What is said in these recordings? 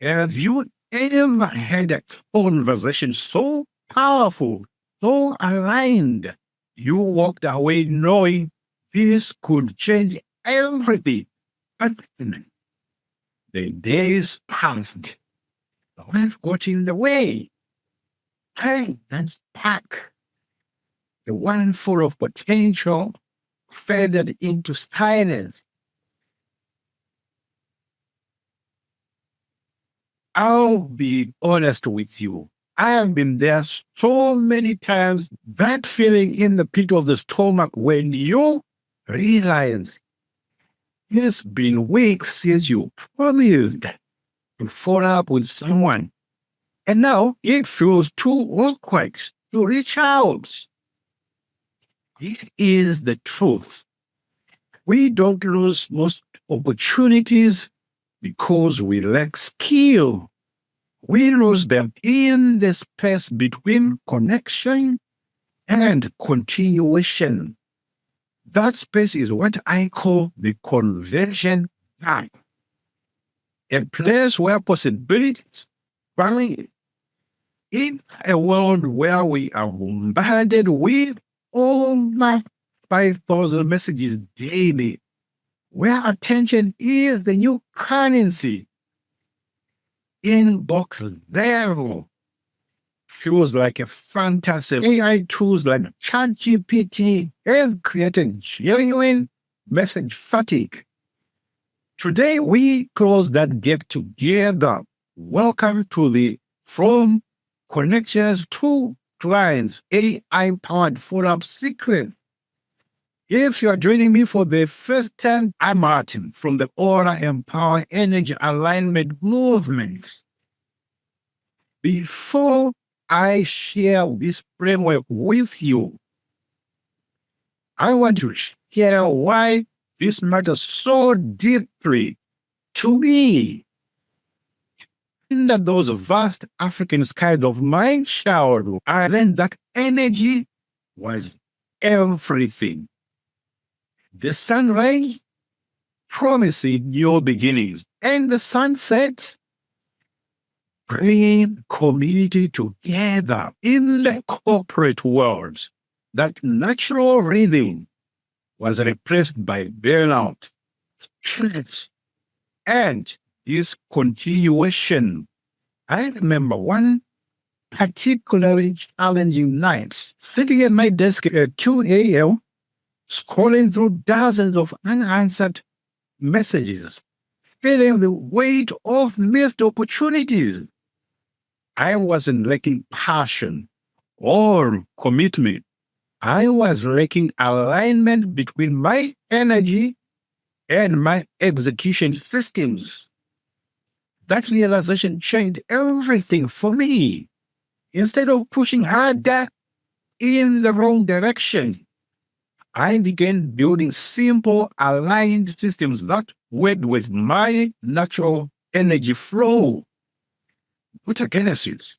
Have you ever had a conversation so powerful, so aligned, you walked away knowing this could change everything? But the days passed. Life got in the way. Time and stuck. The one full of potential faded into silence. I'll be honest with you. I have been there so many times. That feeling in the pit of the stomach when you realize it's been weeks since you promised to follow up with someone. And now it feels too awkward to reach out. It is the truth. We don't lose most opportunities because we lack skill. We lose them in the space between connection and continuation. That space is what I call the conversion gap. A place where possibilities vary. In a world where we are bombarded with all my 5,000 messages daily, where attention is the new currency, inbox zero feels like a fantasy. AI tools like ChatGPT have created genuine message fatigue. Today, we close that gap together. Welcome to the From Connections to Clients AI-powered follow-up secret. If you are joining me for the first time, I'm Martin from the Aura Empower Energy Alignment Movement. Before I share this framework with you, I want to share why this matters so deeply to me. In those vast African skies of my childhood, I learned that energy was everything. The sunrise promising new beginnings, and the sunset bringing community together. In the corporate world, that natural rhythm was replaced by burnout, stress, and discontinuation. I remember one particularly challenging night, sitting at my desk at 2 a.m., scrolling through dozens of unanswered messages, feeling the weight of missed opportunities. I wasn't lacking passion or commitment. I was lacking alignment between my energy and my execution systems. That realization changed everything for me. Instead of pushing harder in the wrong direction, I began building simple, aligned systems that worked with my natural energy flow. What against it?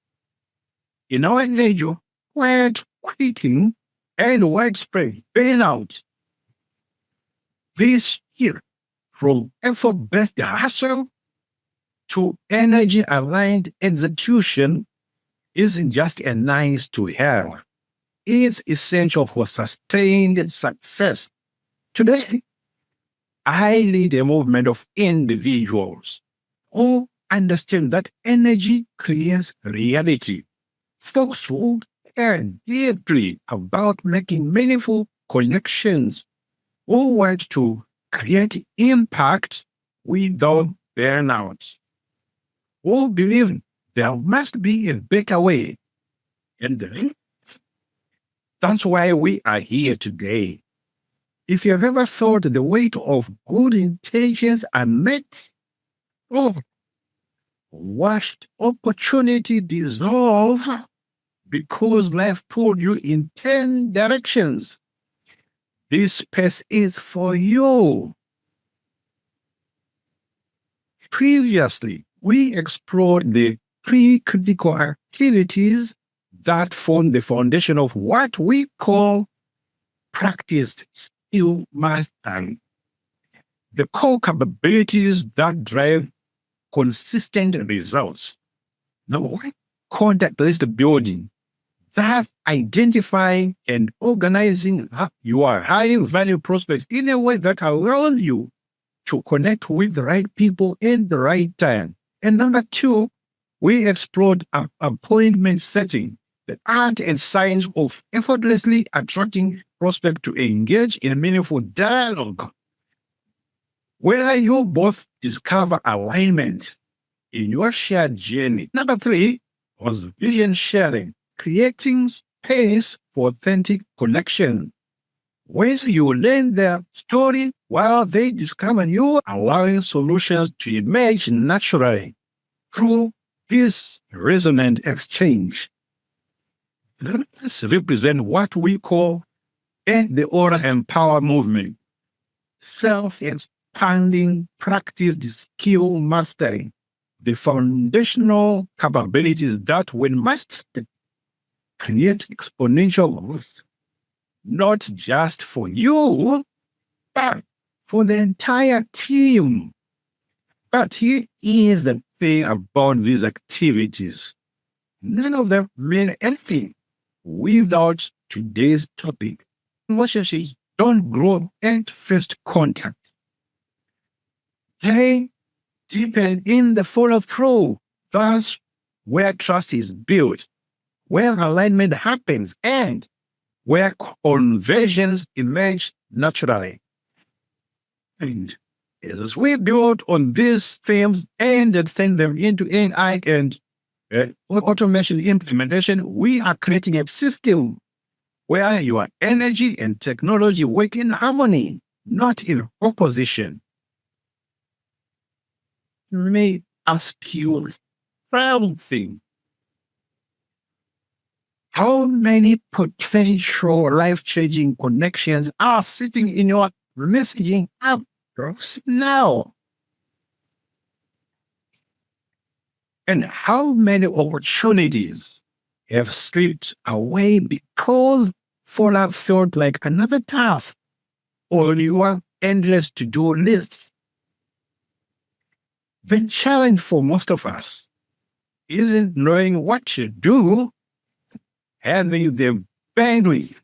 In our age, quiet quitting and widespread burnout, this year, from effort-based hustle to energy-aligned execution, isn't just a nice to have. It's essential for sustained success. Today, I lead a movement of individuals who understand that energy creates reality. Folks who care deeply about making meaningful connections, who want to create impact without burnout, who believe there must be a better way. And that's why we are here today. If you've ever felt the weight of good intentions unmet, or watched opportunity dissolve because life pulled you in 10 directions, this space is for you. Previously, we explored the three critical activities that form the foundation of what we call practiced skill mastery. The core capabilities that drive consistent results. Number one, contact list building. That identifying and organizing your high value prospects in a way that allows you to connect with the right people in the right time. And number two, we explored appointment setting, the art and science of effortlessly attracting prospects to engage in meaningful dialogue, where you both discover alignment in your shared journey. Number three was vision sharing, creating space for authentic connection, where you learn their story while they discover you, allowing solutions to emerge naturally through this resonant exchange. This represents what we call the Aura Empower movement, self-expanding practice, the skill mastery, the foundational capabilities that, when mastered, create exponential growth, not just for you, but for the entire team. But here is the thing about these activities. None of them mean anything without today's topic. Relationships don't grow at first contact. They deepen in the follow-through. That's where trust is built, where alignment happens, and where conversions emerge naturally. And as we build on these themes and extend them into AI and automation implementation, we are creating a system where your energy and technology work in harmony, not in opposition. Let me ask you something. How many potential life-changing connections are sitting in your messaging app now? And how many opportunities have slipped away because follow-up felt like another task or your endless to-do lists? The challenge for most of us isn't knowing what to do, having the bandwidth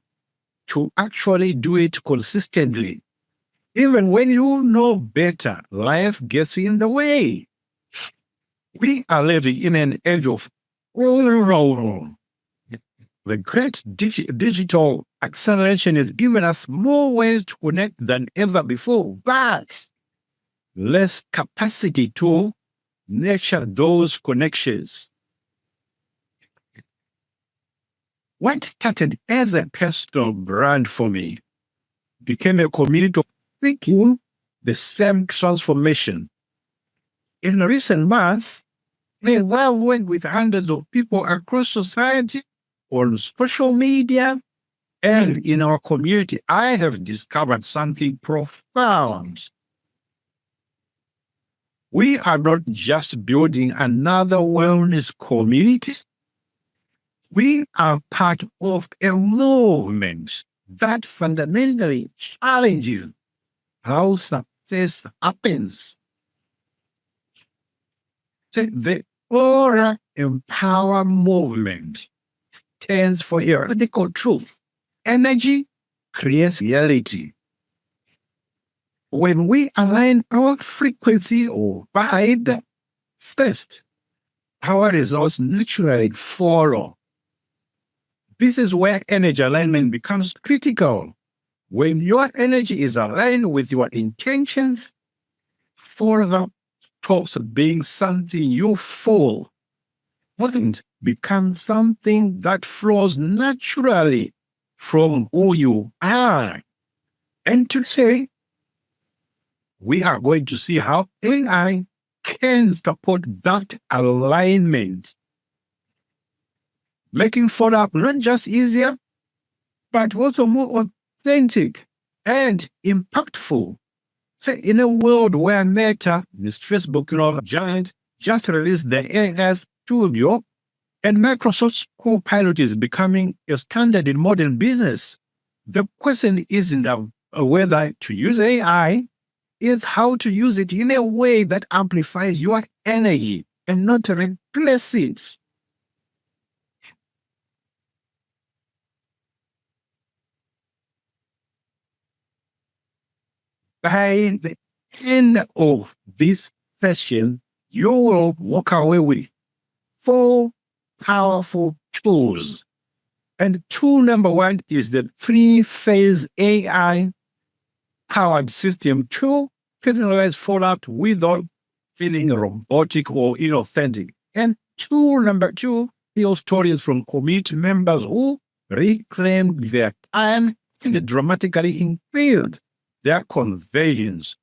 to actually do it consistently. Even when you know better, life gets in the way. We are living in an age of the great digital acceleration has given us more ways to connect than ever before, but less capacity to nurture those connections. What started as a personal brand for me became a community of thinking the same transformation. In recent months, I have worked with hundreds of people across society, on social media, and in our community. I have discovered something profound. We are not just building another wellness community. We are part of a movement that fundamentally challenges how success happens. So the Aura Empower movement stands for a radical truth. Energy creates reality. When we align our frequency or vibe first, our results naturally follow. This is where energy alignment becomes critical. When your energy is aligned with your intentions, further stops being something you fall and becomes something that flows naturally from who you are. And today, we are going to see how AI can support that alignment, making follow-up not just easier, but also more authentic and impactful. So in a world where Meta, the Facebook giant, just released the AI Studio, and Microsoft's Copilot is becoming a standard in modern business, the question isn't whether to use AI, is how to use it in a way that amplifies your energy and not replace it. By the end of this session, you will walk away with four powerful tools. And tool number one is the three-phase AI powered system to personalize follow-up without feeling robotic or inauthentic. And tool number two, real stories from community members who reclaimed their time and dramatically increased their conversions.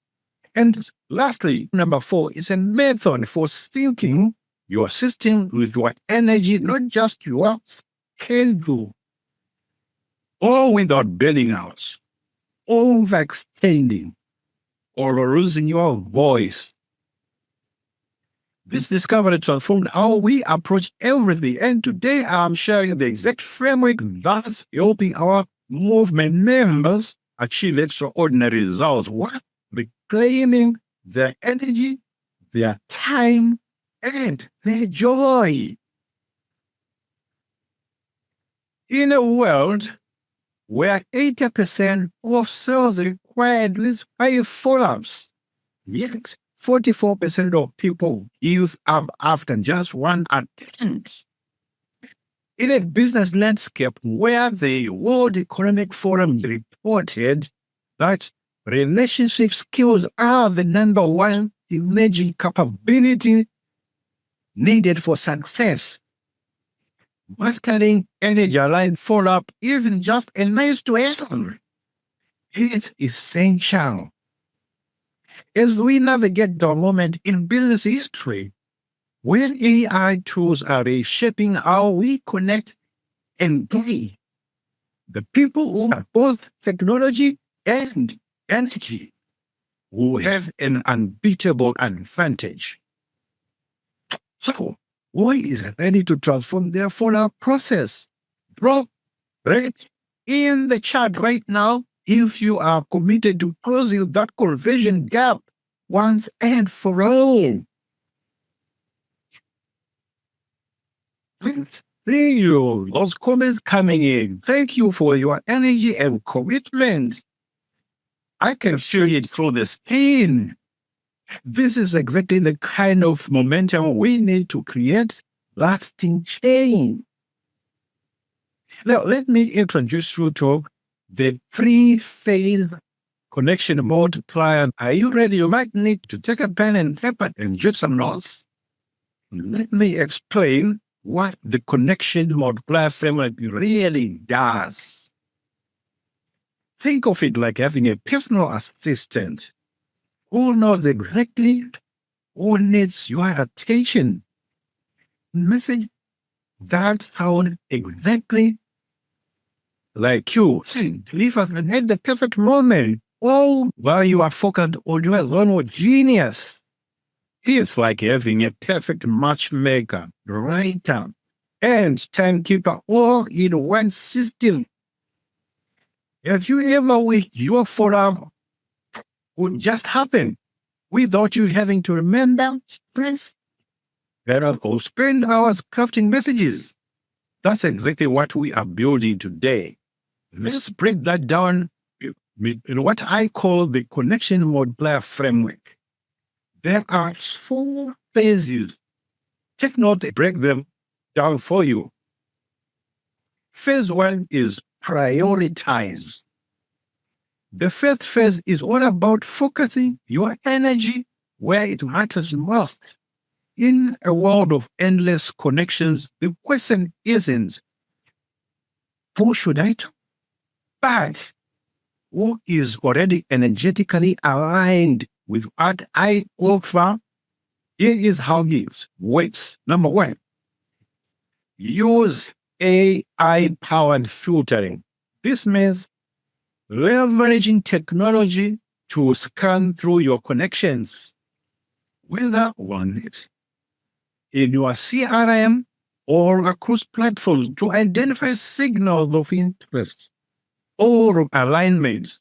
And lastly, number four is a method for syncing your system with your energy, not just your schedule, all without burning out, overextending, or losing your voice. This discovery transformed how we approach everything. And today I'm sharing the exact framework that's helping our movement members achieve extraordinary results while reclaiming their energy, their time, and their joy. In a world where 80% of sales require at least 5 follow-ups, yet 44% of people use up after just one attempt. In a business landscape where the World Economic Forum reported that relationship skills are the number one emerging capability needed for success, mastering energy-aligned follow-up isn't just a nice to have. It's essential. As we navigate the moment in business history, when AI tools are reshaping how we connect and play, the people who have both technology and energy will have an unbeatable advantage. So, who is ready to transform their follow-up process? Drop right in the chat right now if you are committed to closing that conversion gap once and for all. Thank you. Those comments coming in. Thank you for your energy and commitment. I can feel it through the screen. This is exactly the kind of momentum we need to create lasting change. Now, let me introduce you to the three-phase connection multiplier. Are you ready? You might need to take a pen and paper and jot some notes. Let me explain what the connection multiplier framework really does. Think of it like having a personal assistant who knows exactly who needs your attention. Message that sound exactly like you. Leave us at the perfect moment. All while you are focused on your own genius. It's like having a perfect matchmaker, writer, and timekeeper all in one system. Have you ever wished your follow-up would just happen without you having to remember, stress, or spend hours crafting messages? That's exactly what we are building today. Let's break that down in what I call the connection multiplier framework. There are 4 phases. Take note, break them down for you. Phase 1 is prioritize. The first phase is all about focusing your energy where it matters most. In a world of endless connections, the question isn't, who should I talk? But who is already energetically aligned with what I offer? Here is how it works. Number 1, use AI-powered filtering. This means leveraging technology to scan through your connections, whether one is in your CRM or across platforms, to identify signals of interest or alignment.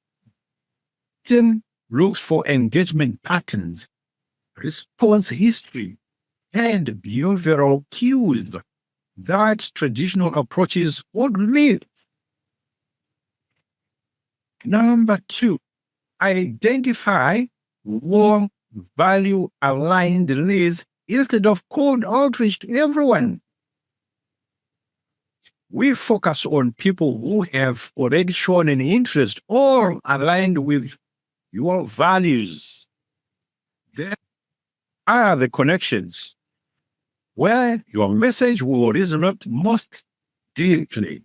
Then looks for engagement patterns, response history, and behavioral cues that traditional approaches would miss. Number two, identify warm, value aligned leads instead of cold outreach to everyone. We focus on people who have already shown an interest or aligned with your values. There are the connections where your message will resonate most deeply.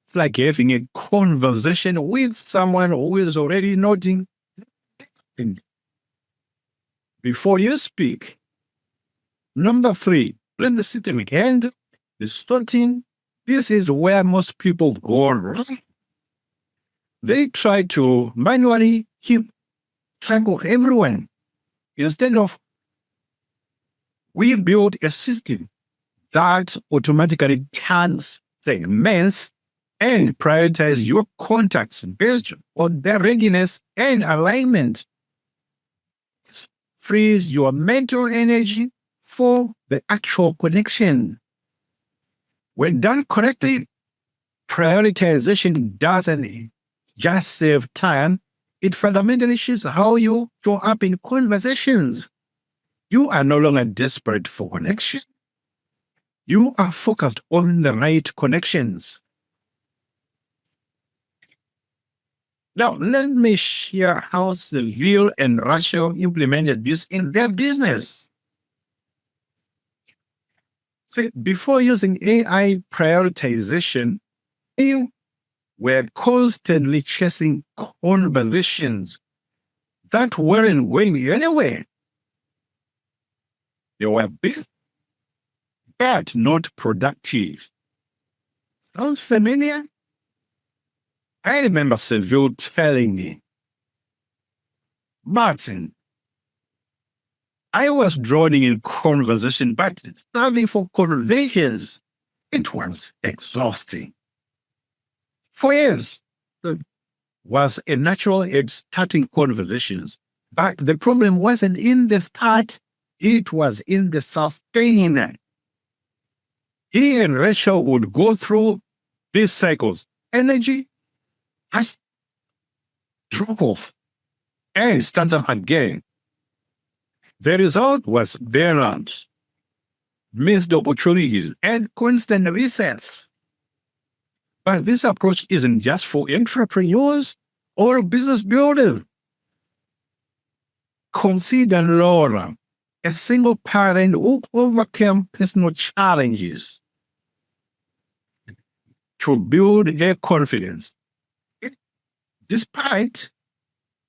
It's like having a conversation with someone who is already nodding. And before you speak, number three, let the system hand, the starting. This is where most people go wrong. They try to manually keep track of everyone. Instead of, we build a system that automatically turns segments and prioritize your contacts based on their readiness and alignment. Frees your mental energy for the actual connection. When done correctly, prioritization doesn't just save time, it fundamentally shifts how you show up in conversations. You are no longer desperate for connection. You are focused on the right connections. Now, let me share how Seville and Rachel implemented this in their business. See, before using AI prioritization, they were constantly chasing conversations that weren't going anywhere. They were busy, but not productive. Sounds familiar? I remember Seville telling me, Martin, I was drowning in conversation, but starving for conversations. It was exhausting. For years, it was a natural at starting conversations, but the problem wasn't in the start, it was in the sustaining. He and Rachel would go through these cycles. Energy has drop off and start up again. The result was burnout, missed opportunities, and constant resets. But this approach isn't just for entrepreneurs or business builders. Consider Laura, a single parent who overcame personal challenges to build her confidence. Despite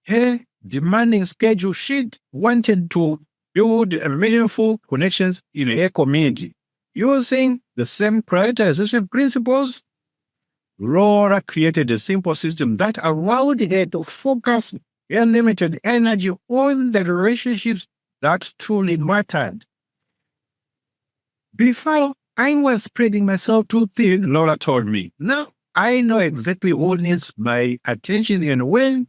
her demanding schedule, she wanted to build meaningful connections in her community. Using the same prioritization principles, Laura created a simple system that allowed her to focus her limited energy on the relationships that truly mattered. Before, I was spreading myself too thin, Laura told me. Now, I know exactly who needs my attention and when,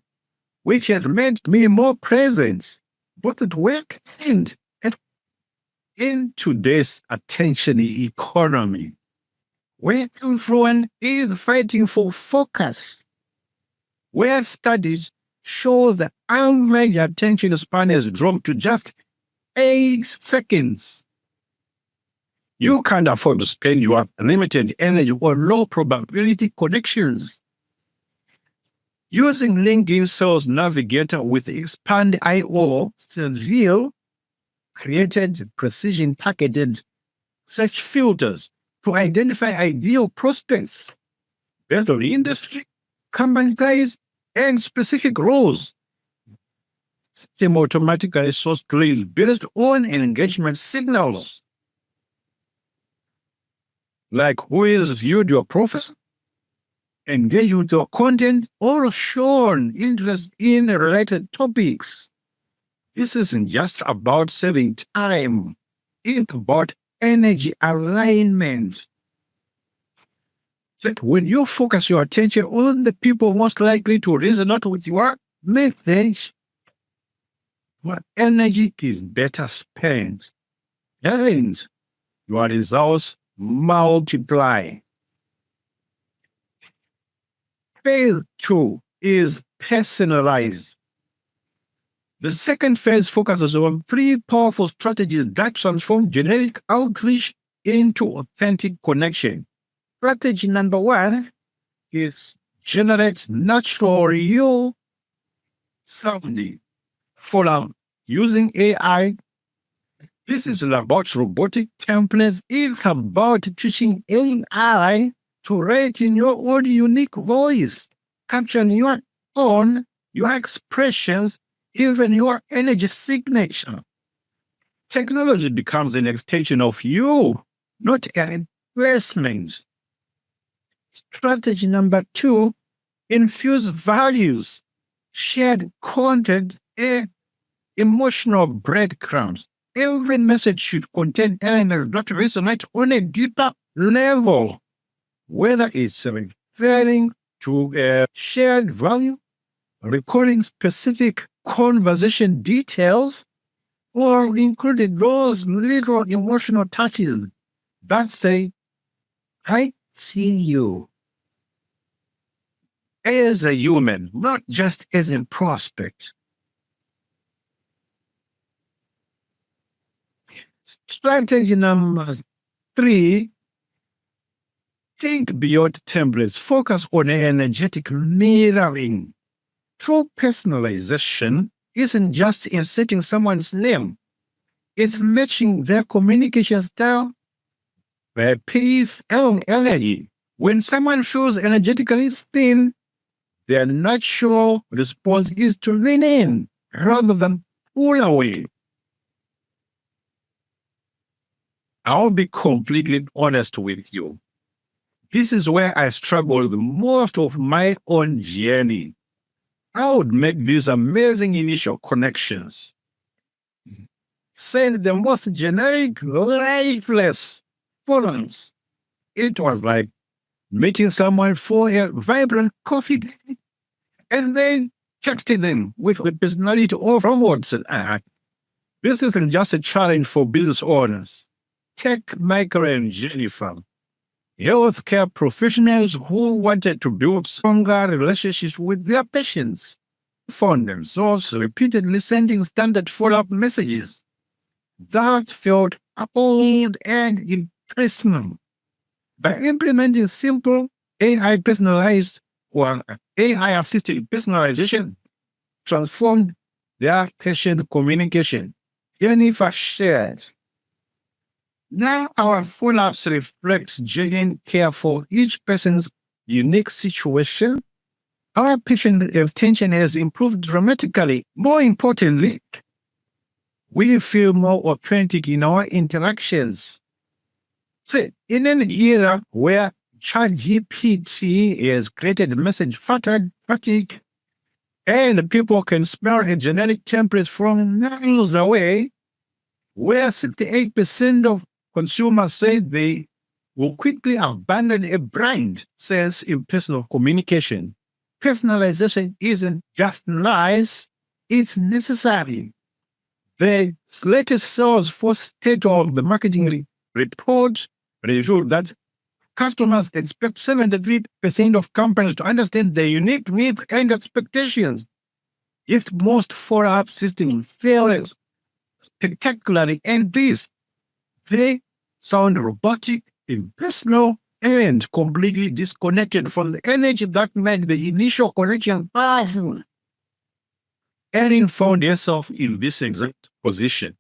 which has made me more present, both at work and in today's attention economy, where everyone is fighting for focus, where studies show the average attention span has dropped to just 8 seconds. You can't afford to spend your limited energy on low probability connections. Using LinkedIn Sales Navigator with Expand IO, Seville created precision targeted search filters to identify ideal prospects based on industry, company size, and specific roles. System automatically source leads based on engagement signals, like who has viewed your profile, engaged with your content, or shown interest in related topics. This isn't just about saving time. It's about energy alignment. That when you focus your attention on the people most likely to resonate with your message, your energy is better spent and your results multiply. Phase 2 is personalized. The second phase focuses on three powerful strategies that transform generic outreach into authentic connection. Strategy number one is generate natural, real sounding follow using AI. This is about robotic templates. It's about teaching AI to write in your own unique voice, capturing your expressions, even your energy signature. Technology becomes an extension of you, not an replacement. Strategy number two, infuse values, shared content, and emotional breadcrumbs. Every message should contain elements that resonate on a deeper level, whether it's referring to a shared value, recording specific conversation details, or including those little emotional touches that say, I see you as a human, not just as a prospect. Strategy number three, think beyond templates. Focus on energetic mirroring. True personalization isn't just inserting someone's name. It's matching their communication style, their pace, and energy. When someone feels energetically thin, their natural response is to lean in rather than pull away. I'll be completely honest with you. This is where I struggled most of my own journey. I would make these amazing initial connections, send the most generic, lifeless forums. It was like meeting someone for a vibrant coffee date and then texting them with the personality of robots. This isn't just a challenge for business owners. Take Michael and Jennifer, healthcare professionals who wanted to build stronger relationships with their patients, found themselves repeatedly sending standard follow-up messages that felt cold and impersonal. By implementing simple AI personalized or AI assisted personalization, transformed their patient communication. Jennifer shared, now our follow-ups reflects genuine care for each person's unique situation. Our patient retention has improved dramatically. More importantly, we feel more authentic in our interactions. So, in an era where ChatGPT has created message fatigue, and people can smell a generic template from miles away, where 68% of consumers say they will quickly abandon a brand, says in personal communication. Personalization isn't just nice, it's necessary. The latest Salesforce State of the Marketing report revealed that customers expect 73% of companies to understand their unique needs and expectations. Yet most follow-up systems fail spectacularly, and they sound robotic, impersonal, and completely disconnected from the energy that made the initial connection possible. Erin found herself in this exact position.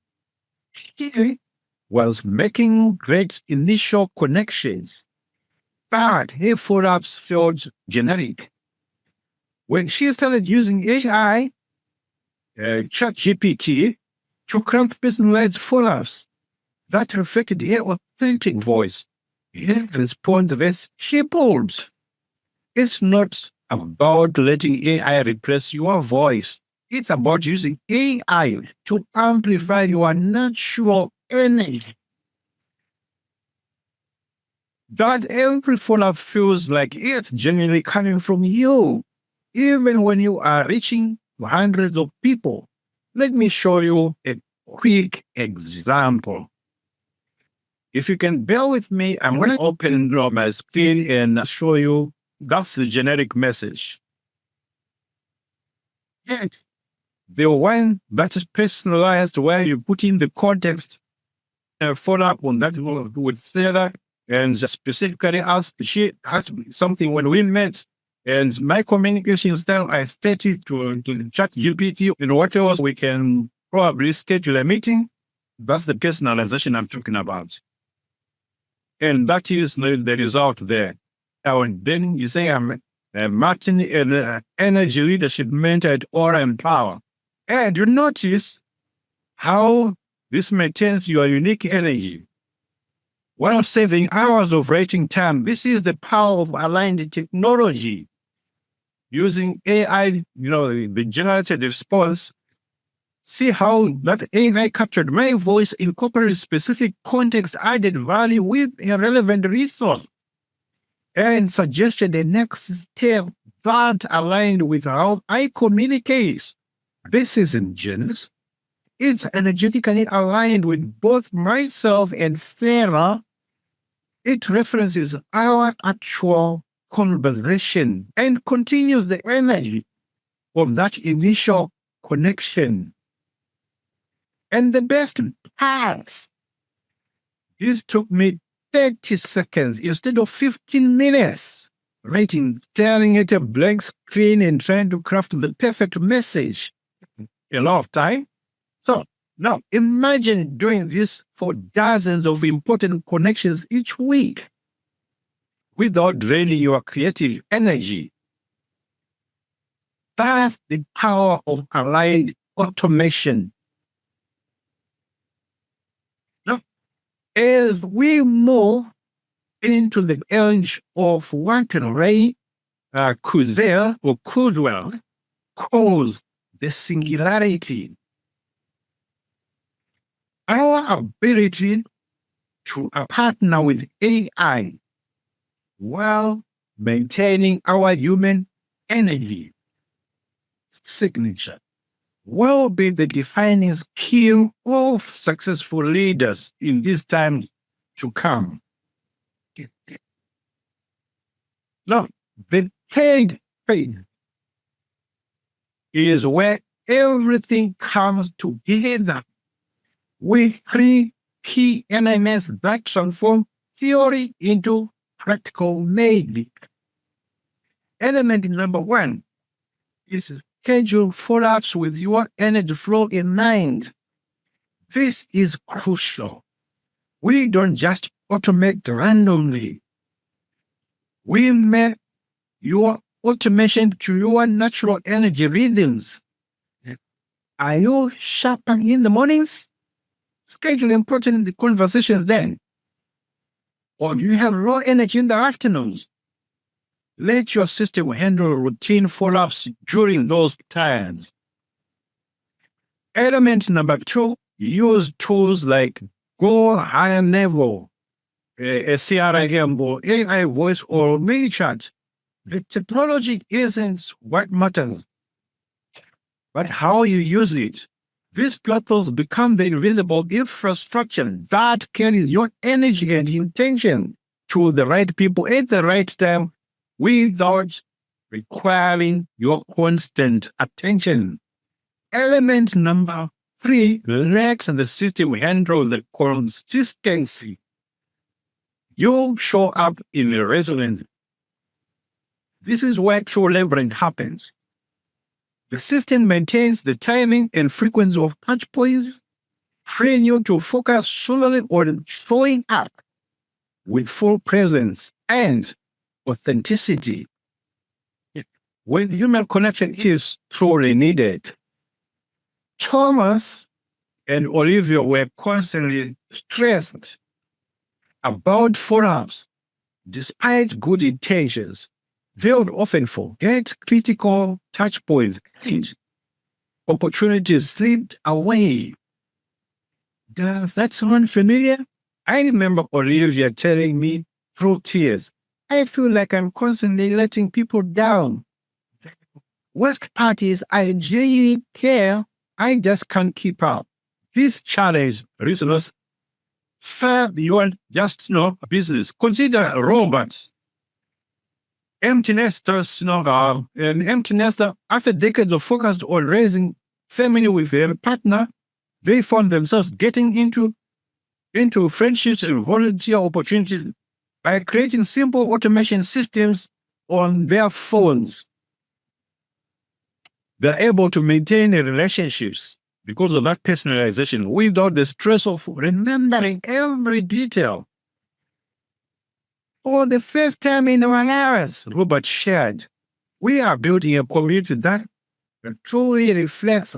She was making great initial connections, but her follow-ups felt generic. When she started using AI, ChatGPT, to craft personalized follow-ups that reflected her authentic voice, her responsiveness tripled. It's not about letting AI replace your voice. It's about using AI to amplify your natural energy. That every follow-up feels like it's genuinely coming from you, even when you are reaching hundreds of people. Let me show you a quick example. If you can bear with me, I'm going to open my screen and show you that's the generic message. Yes. The one that is personalized where you put in the context follow up on that with Sarah and specifically asked, she asked me something when we met. And my communication style, I stated to chat GPT and what else we can probably schedule a meeting. That's the personalization I'm talking about. And that is the result there. Now, then you say I'm Martin Energy Leadership Mentor at Aura and Power. And you notice how this maintains your unique energy while saving hours of writing time. This is the power of aligned technology. Using AI, the generated response. See how that AI captured my voice, incorporated specific context, added value with a relevant resource, and suggested the next step that aligned with how I communicate. This isn't genius. It's energetically aligned with both myself and Sarah. It references our actual conversation and continues the energy of that initial connection. And the best part, this took me 30 seconds instead of 15 minutes. Writing, staring at a blank screen and trying to craft the perfect message. A lot of time. So now imagine doing this for dozens of important connections each week without draining your creative energy. That's the power of aligned automation. Now, as we move into the age of what Ray Kurzweil calls the singularity, our ability to partner with AI while maintaining our human energy signature will be the defining skill of successful leaders in these times to come. Now, the third phase is where everything comes together with three key elements that transform theory into practical magic. Element number one is schedule follow-ups with your energy flow in mind. This is crucial. We don't just automate randomly. We map your automation to your natural energy rhythms. Are you sharper in the mornings? Schedule important conversations then. Or do you have low energy in the afternoons? Let your system handle routine follow-ups during those times. Element number two, use tools like Go Higher Level, a CRM or AI voice or mini chat. The technology isn't what matters, but how you use it. These platforms become the invisible infrastructure that carries your energy and intention to the right people at the right time without requiring your constant attention. Element number three, relax and the system handle the consistency. You show up in a resonance. This is where true leverage happens. The system maintains the timing and frequency of touch points, freeing you to focus solely on showing up with full presence and authenticity. When human connection is truly needed. Thomas and Olivia were constantly stressed about follow-ups. Despite good intentions, they would often forget critical touch points and opportunities slipped away. Does that sound familiar? I remember Olivia telling me through tears, I feel like I'm constantly letting people down. Worst part is I genuinely care I just can't keep up. This challenge reaches far beyond just a business. Consider robots. Empty nesters, an empty nester, after decades of focus on raising family with a partner, they found themselves getting into friendships and volunteer opportunities by creating simple automation systems on their phones. They're able to maintain relationships because of that personalization without the stress of remembering every detail. For the first time in our lives, Robert shared, we are building a community that truly reflects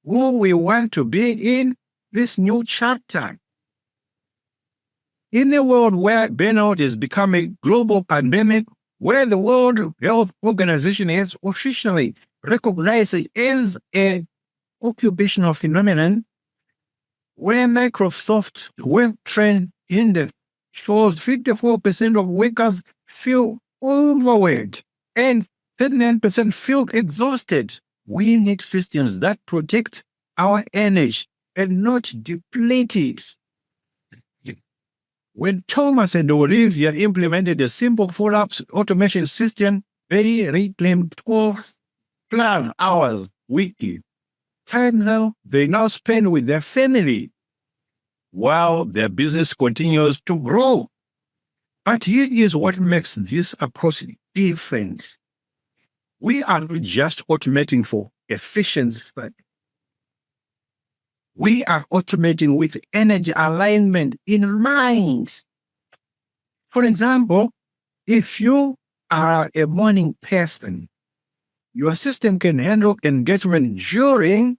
who we want to be in this new chapter. In a world where burnout is becoming a global pandemic, where the World Health Organization has officially recognized it as an occupational phenomenon, where Microsoft's web trend index shows 54% of workers feel overwhelmed and 39% feel exhausted. We need systems that protect our energy and not deplete it. When Thomas and Olivia implemented a simple follow-up automation system, they reclaimed 12 plus hours weekly. Time now they now spend with their family while their business continues to grow. But here is what makes this approach different. We are not just automating for efficiency. We are automating with energy alignment in mind. For example, if you are a morning person, your system can handle engagement during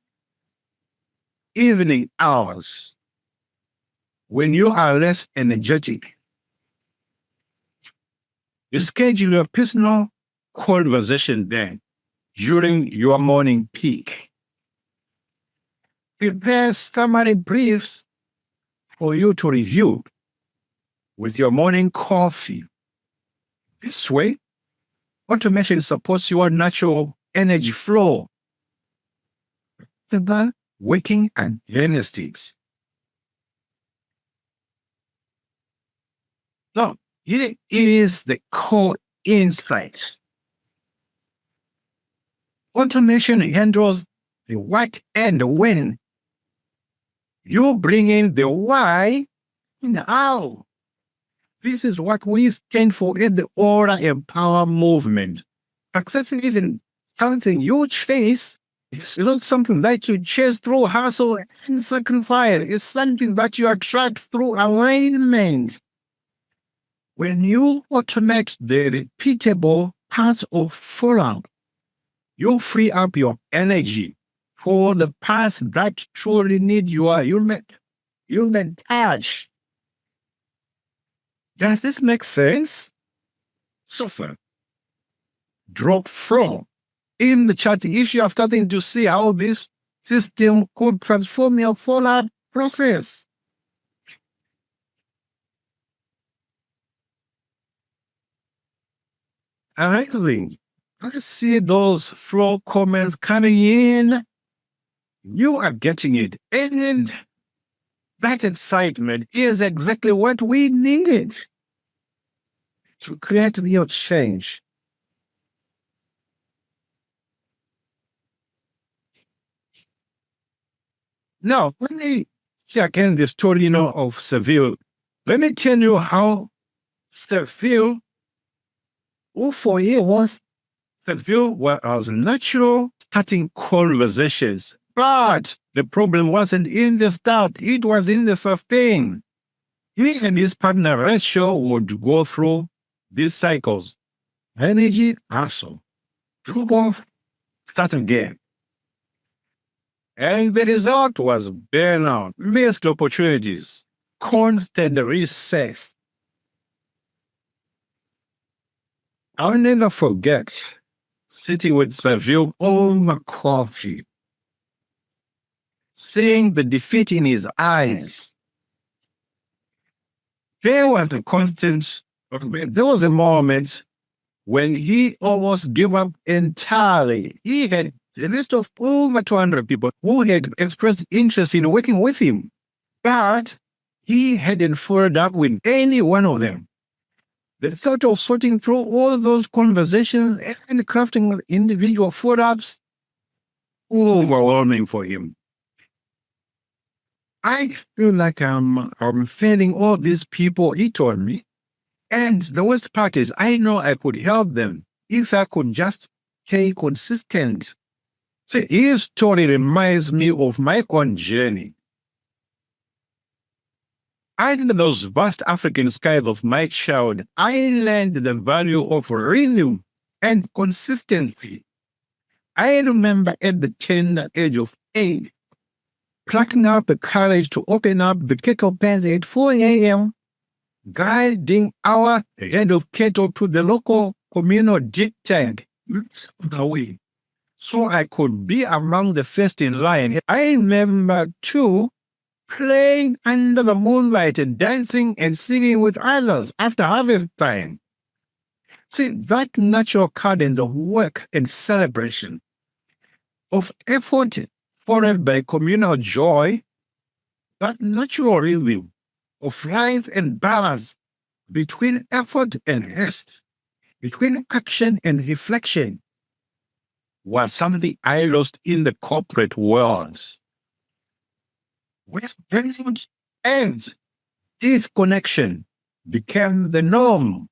evening hours when you are less energetic. You schedule your personal conversation then during your morning peak. Prepare summary briefs for you to review with your morning coffee. This way, automation supports your natural energy flow. The waking and diagnostics. Now, here is the core insight. Automation handles the what and the when. You bring in the why and how. This is what we stand for in the Aura Empower movement. Success isn't something you chase. It's not something that you chase through hustle and sacrifice. It's something that you attract through alignment. When you automate the repeatable parts of follow-up, you free up your energy for the parts that truly need your human touch. Does this make sense? So far, drop flow in the chat if you are starting to see how this system could transform your follow-up process. Amazing. Let's see those flow comments coming in. You are getting it. And that excitement is exactly what we needed to create real change. Now, let me share again the story of Seville. Let me tell you how Seville, who for you was Seville was natural starting conversations. But the problem wasn't in the start, it was in the sustain. He and his partner Rachel would go through these cycles. Energy, hustle, drop off, start again. And the result was burnout, missed opportunities, constant recess. I'll never forget sitting with Seville over coffee, seeing the defeat in his eyes. There was a moment when he almost gave up entirely. He had a list of over 200 people who had expressed interest in working with him, but he hadn't followed up with any one of them. The thought of sorting through all those conversations and crafting individual follow-ups was overwhelming for him. I feel like I'm failing all these people, he told me. And the worst part is I know I could help them if I could just stay consistent. See, his story reminds me of my own journey. Under those vast African skies of my child, I learned the value of rhythm and consistency. I remember at the tender age of 8, plucking up the courage to open up the kettle pans at 4 a.m., guiding our head of cattle to the local communal deep tank the way, so I could be among the first in line. I remember, too, playing under the moonlight and dancing and singing with others after harvest time. See, that natural cadence of work and celebration, of effort followed by communal joy, that natural rhythm of life and balance between effort and rest, between action and reflection, was something I lost in the corporate world. With tensions and disconnection became the norm.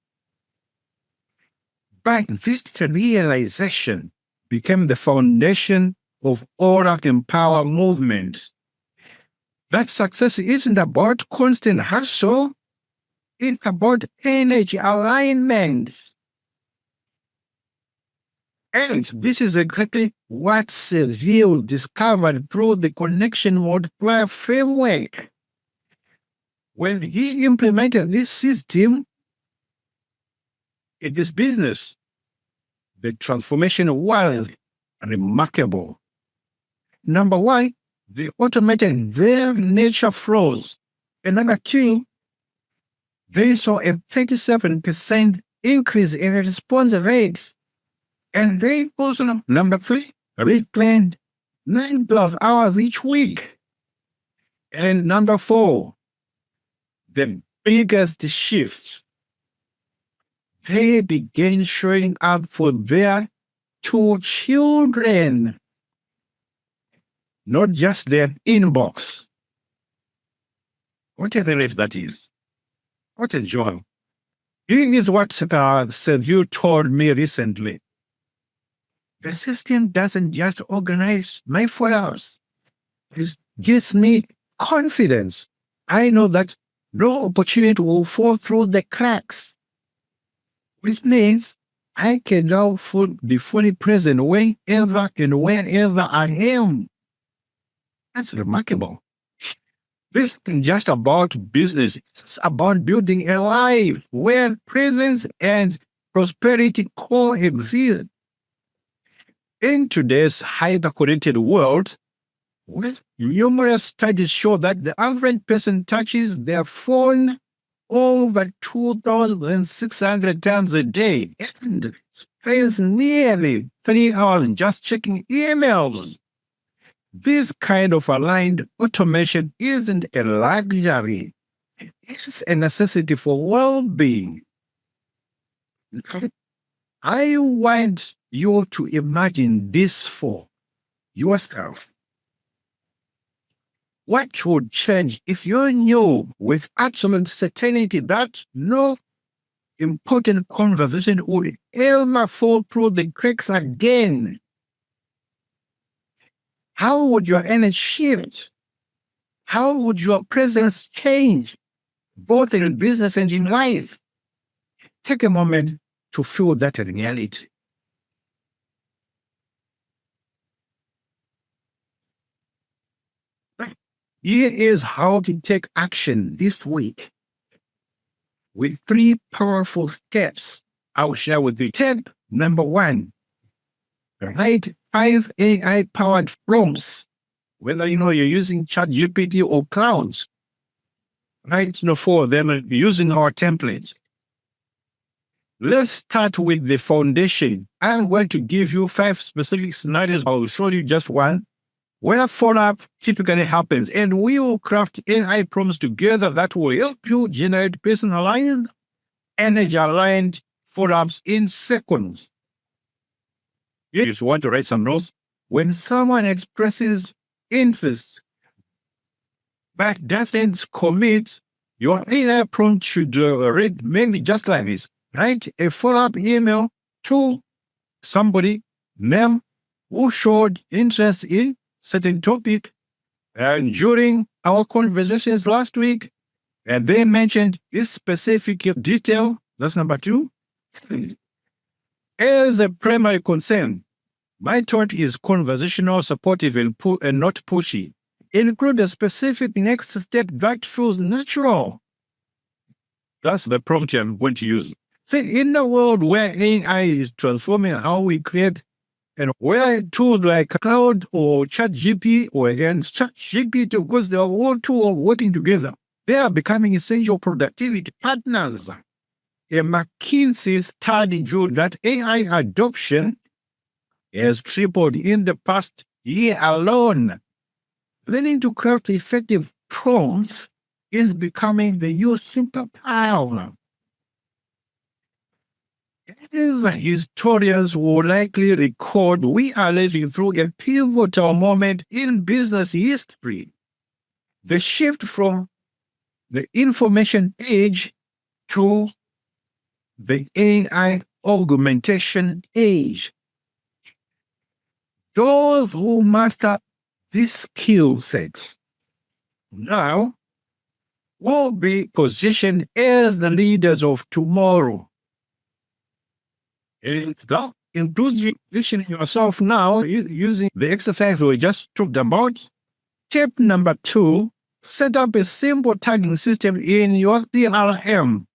But this realization became the foundation of all of the empower movements. That success isn't about constant hustle, it's about energy alignment. And this is exactly what Seville discovered through the Connection Multiplier Framework. When he implemented this system in his business, the transformation was remarkable. Number one, they automated their nature flows. And number two, they saw a 37% increase in response rates. And they also, number three, reclaimed 9+ hours each week. And number four, the biggest shift, they began showing up for their 2 children, not just their inbox. What a relief that is. What a joy. Here is what Sergio told me recently. The system doesn't just organize my follow-ups. It gives me confidence. I know that no opportunity will fall through the cracks, which means I can now be fully present wherever and wherever I am. That's remarkable. This isn't just about business. It's about building a life where presence and prosperity coexist. In today's hyper-connected world, with numerous studies show that the average person touches their phone over 2,600 times a day and spends nearly 3 hours just checking emails. This kind of aligned automation isn't a luxury. It's a necessity for well-being. I want you to imagine this for yourself. What would change if you knew with absolute certainty that no important conversation would ever fall through the cracks again? How would your energy shift? How would your presence change, both in business and in life? Take a moment to feel that reality. Here is how to take action this week with 3 powerful steps I'll share with you. Step number 1, write 5 AI-powered prompts, whether you're using ChatGPT or clouds. Write 4 of them using our templates. Let's start with the foundation. I'm going to give you 5 specific scenarios. I'll show you just one where follow-up typically happens, and we will craft AI prompts together that will help you generate personalized, energy-aligned follow-ups in seconds. You just want to write some notes. When someone expresses interest but doesn't commit, your AI prompt should read mainly just like this. Write a follow-up email to somebody, name, who showed interest in certain topic, and during our conversations last week, and they mentioned this specific detail. That's number 2. As a primary concern, my thought is conversational, supportive, and not pushy. Include a specific next step that feels natural. That's the prompt I'm going to use. See, in a world where AI is transforming how we create, and where tools like Cloud or ChatGPT or again ChatGPT, because they are all tools working together, they are becoming essential productivity partners. A McKinsey study showed that AI adoption has tripled in the past year alone. Learning to craft effective prompts is becoming the new superpower. As historians will likely record, we are living through a pivotal moment in business history. The shift from the information age to the AI augmentation age. Those who master these skill sets now will be positioned as the leaders of tomorrow. And that includes you positioning yourself now using the exercise we just talked about. Tip number 2, set up a simple tagging system in your CRM.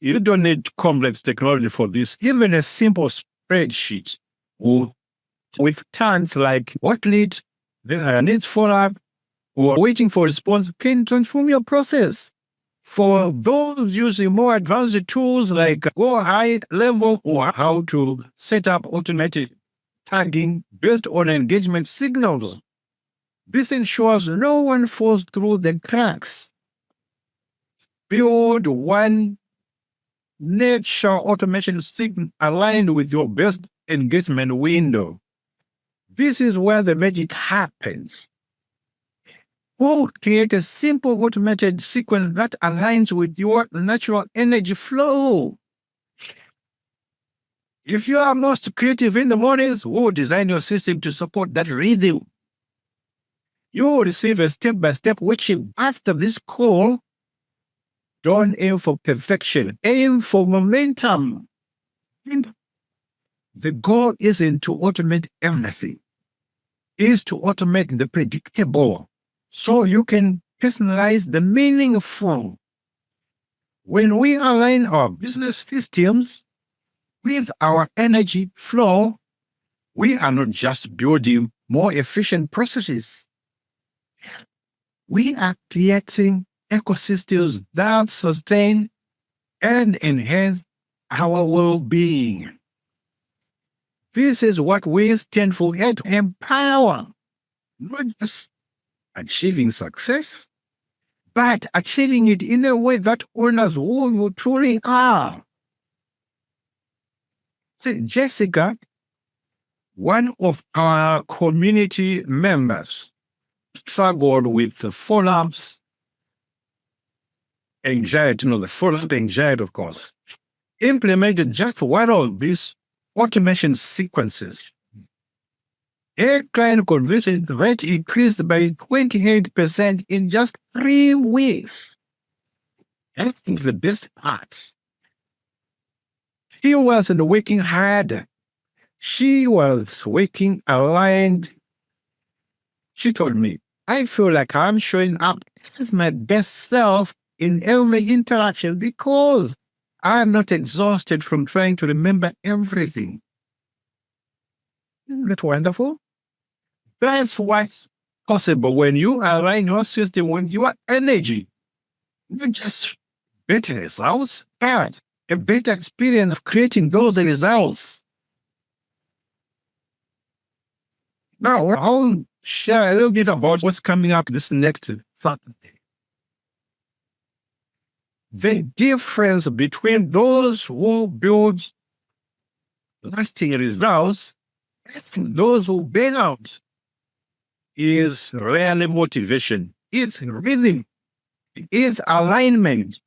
You don't need complex technology for this. Even a simple spreadsheet with tags like what needs follow-up or waiting for response can transform your process. For those using more advanced tools like Go High Level or how to set up automated tagging based on engagement signals, this ensures no one falls through the cracks. Build one nature automation signal aligned with your best engagement window. This is where the magic happens. We'll create a simple automated sequence that aligns with your natural energy flow. If you are most creative in the mornings, we'll design your system to support that rhythm. You will receive a step-by-step worksheet after this call. Don't aim for perfection, aim for momentum. And the goal isn't to automate everything. It's to automate the predictable, so you can personalize the meaningful. When we align our business systems with our energy flow, we are not just building more efficient processes. We are creating ecosystems that sustain and enhance our well-being. This is what we stand for here, to empower, not just achieving success, but achieving it in a way that honors who you truly are. See, Jessica, one of our community members, struggled with the follow-ups anxiety, the follow-up anxiety, of course, implemented just one of these automation sequences. Her client conversion rate increased by 28% in just 3 weeks. I think the best part, she wasn't working hard. She was working aligned. She told me, I feel like I'm showing up as my best self in every interaction because I'm not exhausted from trying to remember everything. Isn't that wonderful? That's what's possible when you align your system with your energy. Not just better results, and a better experience of creating those results. Now, I'll share a little bit about what's coming up this next Saturday. The difference between those who build lasting results and those who burn out is rarely motivation. It's rhythm. It's alignment.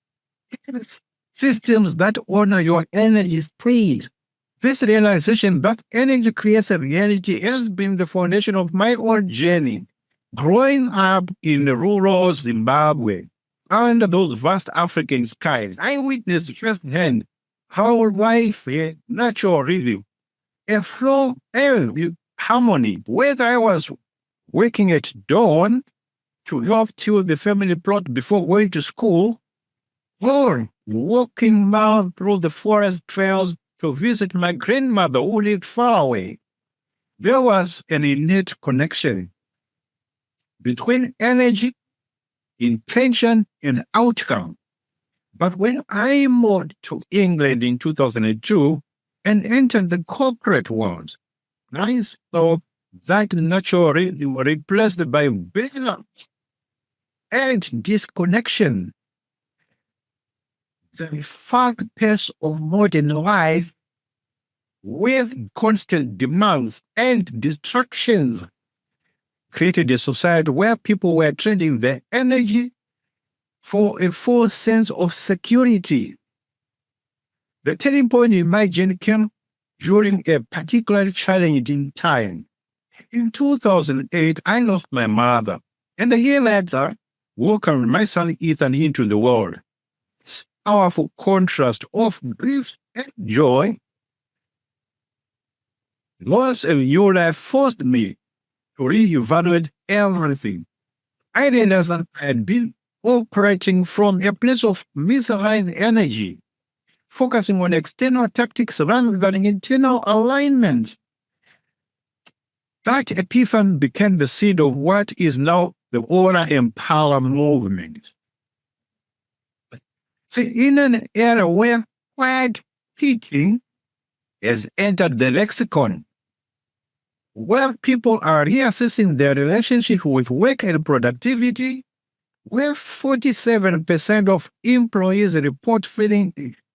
It's systems that honor your energy speed. This realization that energy creates a reality has been the foundation of my own journey. Growing up in rural Zimbabwe, under those vast African skies, I witnessed firsthand how life had natural rhythm, a flow and harmony. Whether I was waking at dawn to help till the family plot before going to school, or walking down through the forest trails to visit my grandmother who lived far away, there was an innate connection between energy, intention, and outcome. But when I moved to England in 2002 and entered the corporate world, I saw that natural rhythm replaced by burnout and disconnection. The fast pace of modern life with constant demands and distractions created a society where people were trading their energy for a false sense of security. The turning point in my journey came during a particularly challenging time. In 2008, I lost my mother, and a year later, welcomed my son Ethan into the world. This powerful contrast of grief and joy, loss of new life forced me to reevaluate everything. I realized that I had been operating from a place of misaligned energy, focusing on external tactics rather than internal alignment. That epiphany became the seed of what is now the Owner Empower movement. See, in an era where quiet teaching has entered the lexicon, where people are reassessing their relationship with work and productivity, where 47% of employees report feeling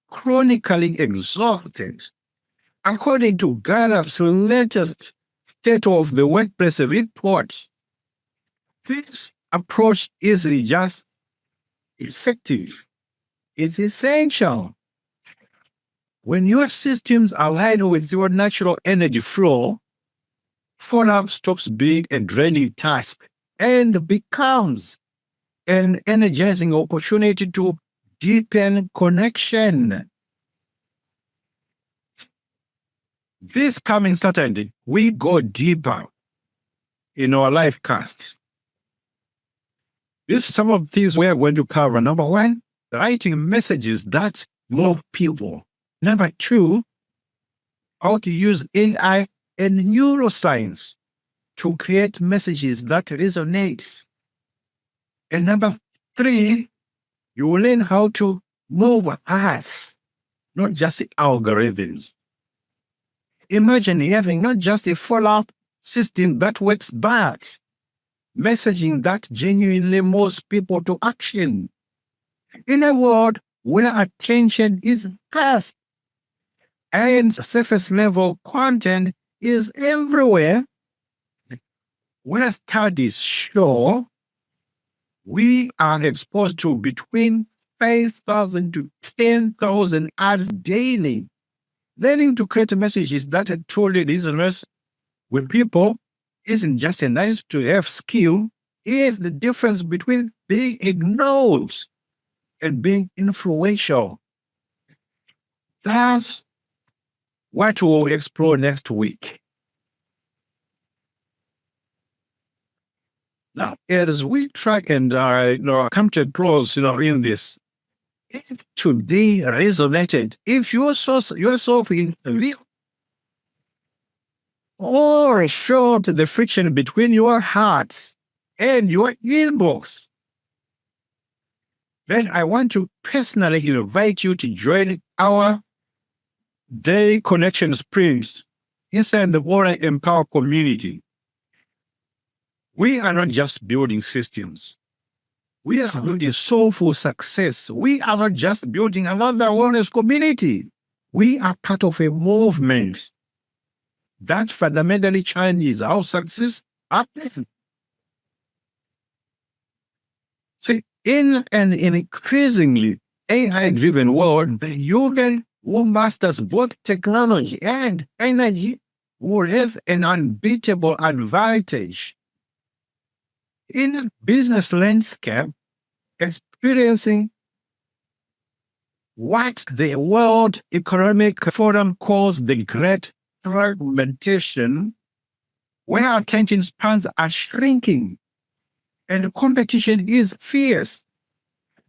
chronically exhausted, according to Gallup's latest State of the Workplace report. This approach isn't just effective, it's essential. When your systems align with your natural energy flow, follow-up stops being a draining task and becomes an energizing opportunity to deepen connection. This coming Saturday, we go deeper in our life cast. These are some of the things we are going to cover. Number one, writing messages that move people. Number two, how to use AI and neuroscience to create messages that resonate. And number three, you will learn how to move us, not just algorithms. Imagine having not just a follow-up system that works, but messaging that genuinely moves people to action. In a world where attention is scarce and surface-level content is everywhere, where studies show we are exposed to between 5,000 to 10,000 ads daily. Learning to create messages that truly resonate with people isn't just a nice to have skill, it's the difference between being ignored and being influential. That's what we'll explore next week. Now, as we track and come to a close, in this, if today resonated, if you saw yourself in the or showed the friction between your hearts and your inbox, then I want to personally invite you to join our daily connection sprints inside the Aura Empower community. We are not just building systems. We are building soulful success. We are not just building another wellness community. We are part of a movement that fundamentally changes how success happens. See, in an increasingly AI-driven world, the human who masters both technology and energy will have an unbeatable advantage. In a business landscape, experiencing what the World Economic Forum calls the Great Fragmentation, where attention spans are shrinking and competition is fierce.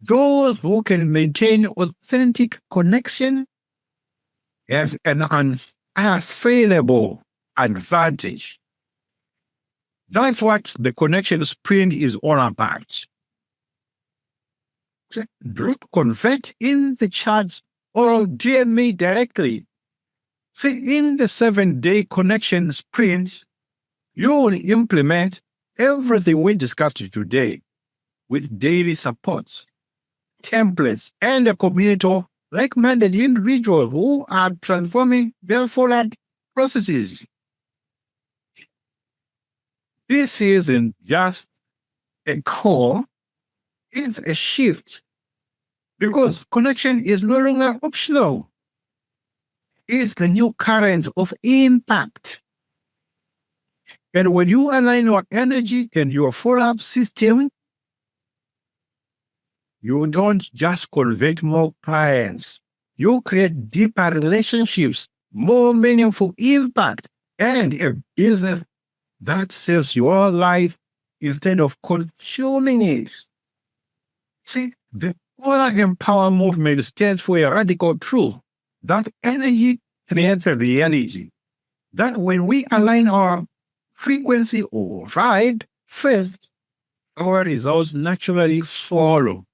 Those who can maintain authentic connection have an unassailable advantage. That's what the connection sprint is all about. Convert in the chat or DM me directly. See, in the 7-day connection sprint, you will implement everything we discussed today with daily supports, templates, and a community of like-minded individuals who are transforming their forward processes. This isn't just a call, it's a shift because connection is no longer optional. It's the new current of impact. And when you align your energy and your follow-up system, you don't just convert more clients. You create deeper relationships, more meaningful impact, and a business that serves your life instead of consuming it. See, the Aura Empower movement stands for a radical truth that energy creates reality. That when we align our frequency or vibe first, our results naturally follow.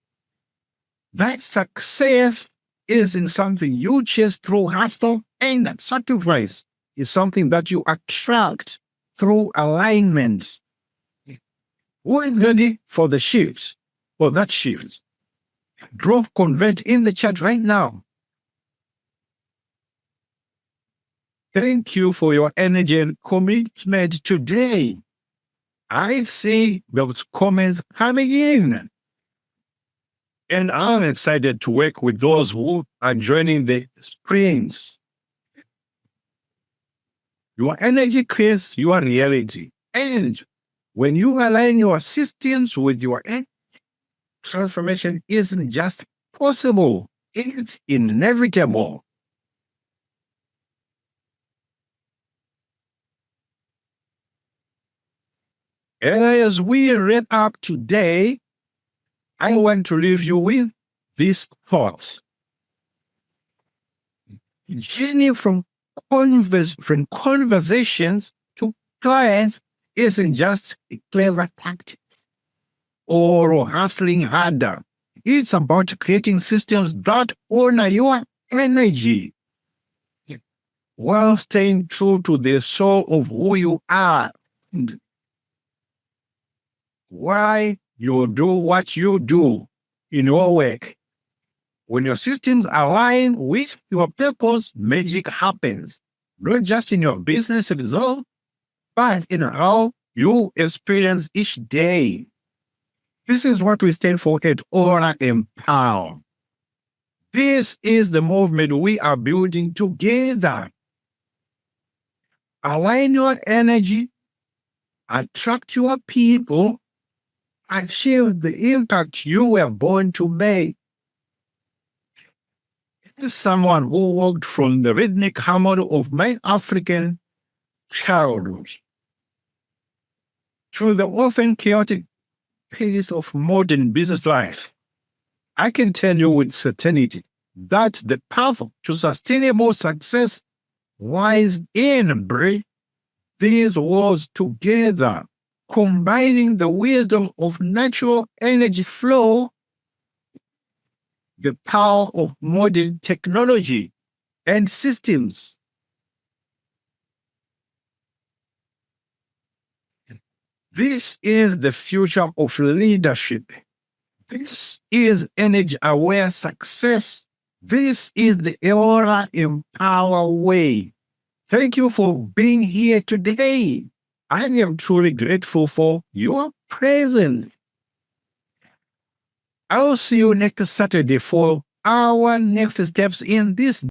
That success isn't something you chase through hustle, and that sacrifice is something that you attract through alignment. We're ready for the shift, for that shift. Drop convert in the chat right now. Thank you for your energy and commitment today. I see those comments coming in. And I'm excited to work with those who are joining the sprints. Your energy creates your reality. And when you align your systems with your energy, transformation isn't just possible, it's inevitable. And as we wrap up today, I want to leave you with these thoughts. Journey from conversations to clients isn't just a clever tactic or hustling harder. It's about creating systems that honor your energy while staying true to the soul of who you are and why you do what you do in your work. When your systems align with your purpose, magic happens, not just in your business result, but in how you experience each day. This is what we stand for at Aura Empower. This is the movement we are building together. Align your energy, attract your people, achieve the impact you were born to make. As someone who walked from the rhythmic harmony of my African childhood to the often chaotic pace of modern business life, I can tell you with certainty that the path to sustainable success lies in bringing these worlds together, combining the wisdom of natural energy flow the power of modern technology and systems. This is the future of leadership. This is energy-aware success. This is the Aura Empower way. Thank you for being here today. I am truly grateful for your presence. I'll see you next Saturday for our next steps in this